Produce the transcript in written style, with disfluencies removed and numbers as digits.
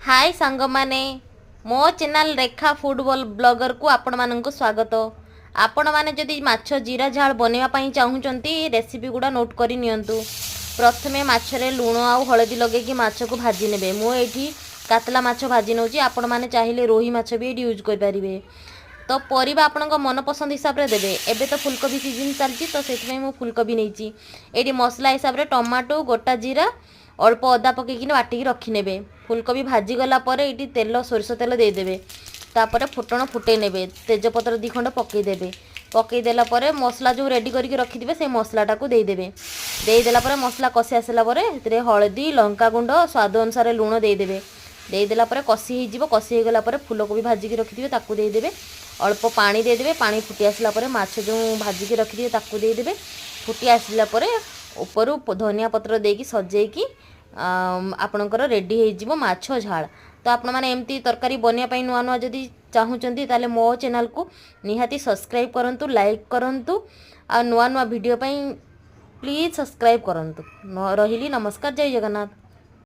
हाय सांग माने मो चैनल रेखा फूड ब्लॉगर को आपण मानक स्वागत। आपण माने जदि माछ जीरा झाल बनवा पई चाहूचंती रेसिपी गुडा नोट करी नियंतु। प्रथमे माछरे लूण आउ हळदी लगे कि माछ को भाजी नेबे। मो एठी कातला माछ भाजी नउची, आपण माने चाहिले रोही माछ भी एठी यूज कर परिबे। तो परिबा आपनक मन पसंद हिसाब रे देबे। एबे तो फुलकोबी सीजन चलची तो सेति मु फुलकोबी नैची। एठी मसला हिसाब रे टमाटो गोटा जीरा अल्प अदा पकईकिन बाटिकी रखिने। फुलकोबी भाजी गला पर ये तेल सोरष तेल देदेवे। तापर फुटण फुटे ने तेजपत्र दी खंड पकईदेवे। पकईदेला मसला जो रेडी करके रखिथे से मसलाटा को देदेवे। देदेला मसला कषि आसला हलदी लंका गुंड स्वाद अनुसार लुण देदेवे। देदेला कषि हो कषि होगला फुलकोबी भाजिकी रखिथे ताकू देदेवे। अल्प पानी देदेवे। पानी फुटी आसला माछ जो भाजिकी रखिथे ताकू देदेवे। फुटी आसला ऊपर धनिया पत्र देकी सजेकी आपणकर रेडी हो माछ झाल। तो आपण मैंने एमती तरकारी बनवाई नुआ नुआ जदि चाहूँगी ताले मो चैनल को निहाती सब्सक्राइब करंतु, लाइक करंतु आ नुआ नुआ वीडियो पाई प्लीज सब्सक्राइब करंतु। रहिली नमस्कार, जय जगन्नाथ।